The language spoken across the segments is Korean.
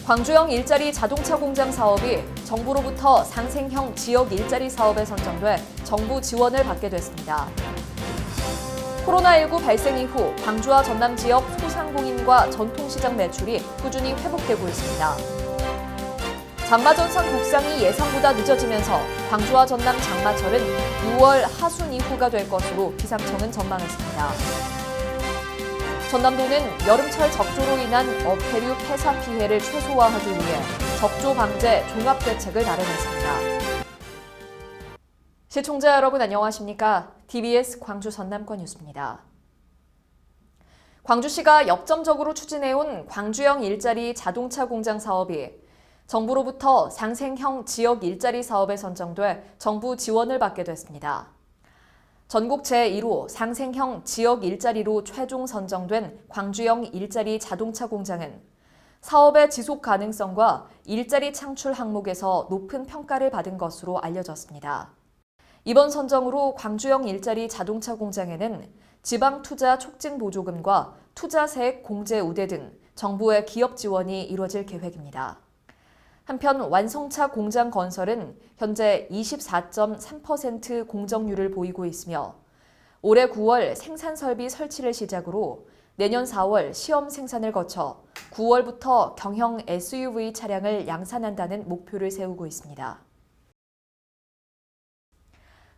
광주형 일자리 자동차 공장 사업이 정부로부터 상생형 지역 일자리 사업에 선정돼 정부 지원을 받게 됐습니다. 코로나19 발생 이후 광주와 전남 지역 소상공인과 전통시장 매출이 꾸준히 회복되고 있습니다. 장마전선 북상이 예상보다 늦어지면서 광주와 전남 장마철은 6월 하순 이후가 될 것으로 기상청은 전망했습니다. 전남도는 여름철 적조로 인한 어패류 폐사 피해를 최소화하기 위해 적조 방제 종합대책을 마련했습니다. 시청자 여러분 안녕하십니까? TBS 광주 전남권 뉴스입니다. 광주시가 역점적으로 추진해온 광주형 일자리 자동차 공장 사업이 정부로부터 상생형 지역 일자리 사업에 선정돼 정부 지원을 받게 됐습니다. 전국 제1호 상생형 지역 일자리로 최종 선정된 광주형 일자리 자동차 공장은 사업의 지속 가능성과 일자리 창출 항목에서 높은 평가를 받은 것으로 알려졌습니다. 이번 선정으로 광주형 일자리 자동차 공장에는 지방투자 촉진 보조금과 투자세액 공제 우대 등 정부의 기업 지원이 이루어질 계획입니다. 한편 완성차 공장 건설은 현재 24.3% 공정률을 보이고 있으며 올해 9월 생산설비 설치를 시작으로 내년 4월 시험 생산을 거쳐 9월부터 경형 SUV 차량을 양산한다는 목표를 세우고 있습니다.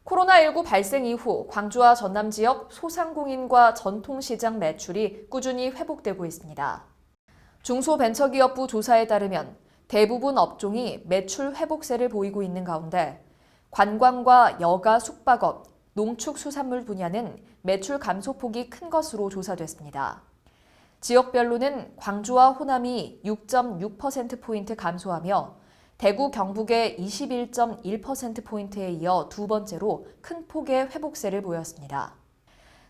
코로나19 발생 이후 광주와 전남 지역 소상공인과 전통시장 매출이 꾸준히 회복되고 있습니다. 중소벤처기업부 조사에 따르면 대부분 업종이 매출 회복세를 보이고 있는 가운데 관광과 여가 숙박업, 농축수산물 분야는 매출 감소폭이 큰 것으로 조사됐습니다. 지역별로는 광주와 호남이 6.6%포인트 감소하며 대구, 경북의 21.1%포인트에 이어 두 번째로 큰 폭의 회복세를 보였습니다.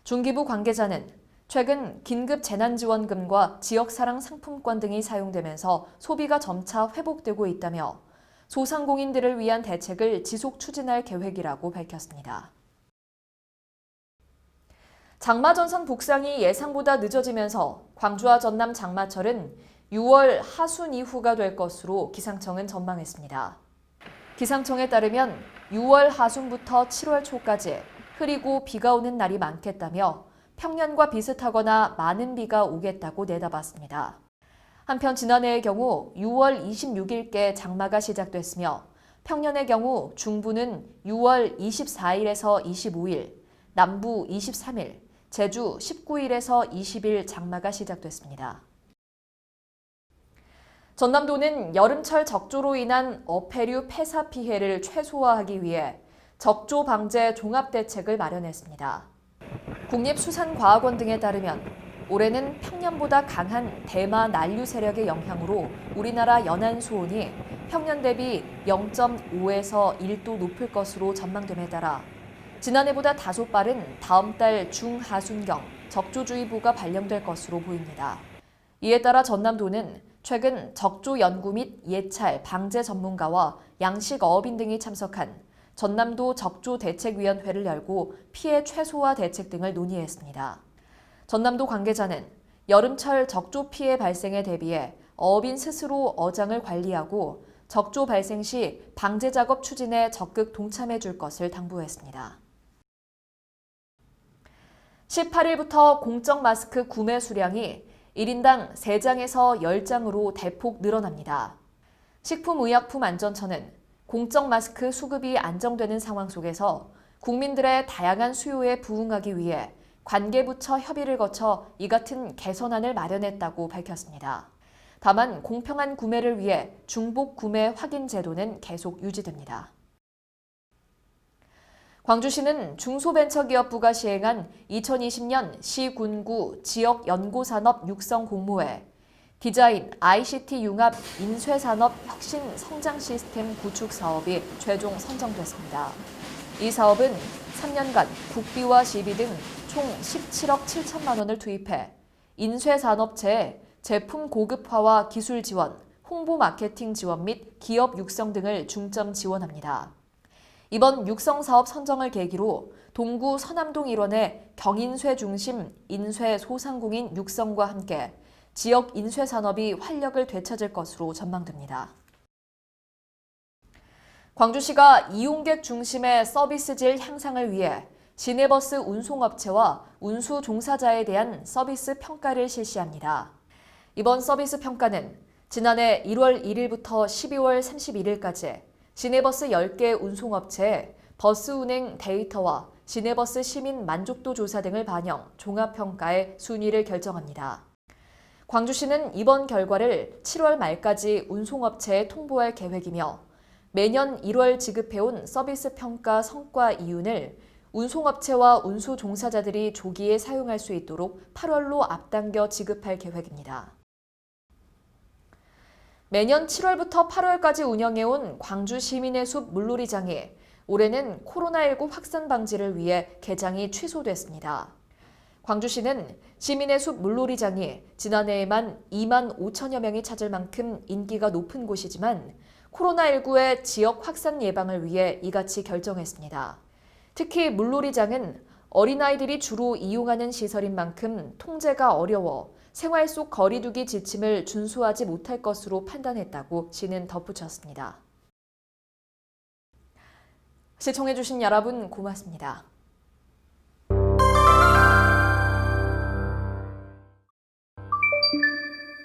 중기부 관계자는 최근 긴급 재난지원금과 지역사랑 상품권 등이 사용되면서 소비가 점차 회복되고 있다며 소상공인들을 위한 대책을 지속 추진할 계획이라고 밝혔습니다. 장마전선 북상이 예상보다 늦어지면서 광주와 전남 장마철은 6월 하순 이후가 될 것으로 기상청은 전망했습니다. 기상청에 따르면 6월 하순부터 7월 초까지 흐리고 비가 오는 날이 많겠다며 평년과 비슷하거나 많은 비가 오겠다고 내다봤습니다. 한편 지난해의 경우 6월 26일께 장마가 시작됐으며 평년의 경우 중부는 6월 24일에서 25일, 남부 23일, 제주 19일에서 20일 장마가 시작됐습니다. 전남도는 여름철 적조로 인한 어패류 폐사 피해를 최소화하기 위해 적조 방제 종합대책을 마련했습니다. 국립수산과학원 등에 따르면 올해는 평년보다 강한 대마 난류 세력의 영향으로 우리나라 연안 수온이 평년 대비 0.5에서 1도 높을 것으로 전망됨에 따라 지난해보다 다소 빠른 다음 달 중하순경 적조주의보가 발령될 것으로 보입니다. 이에 따라 전남도는 최근 적조 연구 및 예찰, 방제 전문가와 양식 어업인 등이 참석한 전남도 적조대책위원회를 열고 피해 최소화 대책 등을 논의했습니다. 전남도 관계자는 여름철 적조 피해 발생에 대비해 어업인 스스로 어장을 관리하고 적조 발생 시 방제 작업 추진에 적극 동참해 줄 것을 당부했습니다. 18일부터 공적 마스크 구매 수량이 1인당 3장에서 10장으로 대폭 늘어납니다. 식품의약품안전처는 공적 마스크 수급이 안정되는 상황 속에서 국민들의 다양한 수요에 부응하기 위해 관계부처 협의를 거쳐 이 같은 개선안을 마련했다고 밝혔습니다. 다만 공평한 구매를 위해 중복 구매 확인 제도는 계속 유지됩니다. 광주시는 중소벤처기업부가 시행한 2020년 시군구 지역연구산업 육성 공모에 디자인, ICT 융합 인쇄산업 혁신 성장 시스템 구축 사업이 최종 선정됐습니다. 이 사업은 3년간 국비와 시비 등 총 17억 7천만 원을 투입해 인쇄산업체의 제품 고급화와 기술 지원, 홍보 마케팅 지원 및 기업 육성 등을 중점 지원합니다. 이번 육성 사업 선정을 계기로 동구 서남동 일원의 경인쇄 중심 인쇄 소상공인 육성과 함께 지역 인쇄 산업이 활력을 되찾을 것으로 전망됩니다. 광주시가 이용객 중심의 서비스질 향상을 위해 시내버스 운송업체와 운수 종사자에 대한 서비스 평가를 실시합니다. 이번 서비스 평가는 지난해 1월 1일부터 12월 31일까지 시내버스 10개 운송업체의 버스 운행 데이터와 시내버스 시민 만족도 조사 등을 반영 종합평가의 순위를 결정합니다. 광주시는 이번 결과를 7월 말까지 운송업체에 통보할 계획이며 매년 1월 지급해온 서비스 평가 성과 이윤을 운송업체와 운수 종사자들이 조기에 사용할 수 있도록 8월로 앞당겨 지급할 계획입니다. 매년 7월부터 8월까지 운영해온 광주 시민의 숲 물놀이장이 올해는 코로나19 확산 방지를 위해 개장이 취소됐습니다. 광주시는 시민의 숲 물놀이장이 지난해에만 2만 5천여 명이 찾을 만큼 인기가 높은 곳이지만 코로나19의 지역 확산 예방을 위해 이같이 결정했습니다. 특히 물놀이장은 어린아이들이 주로 이용하는 시설인 만큼 통제가 어려워 생활 속 거리두기 지침을 준수하지 못할 것으로 판단했다고 시는 덧붙였습니다. 시청해주신 여러분 고맙습니다.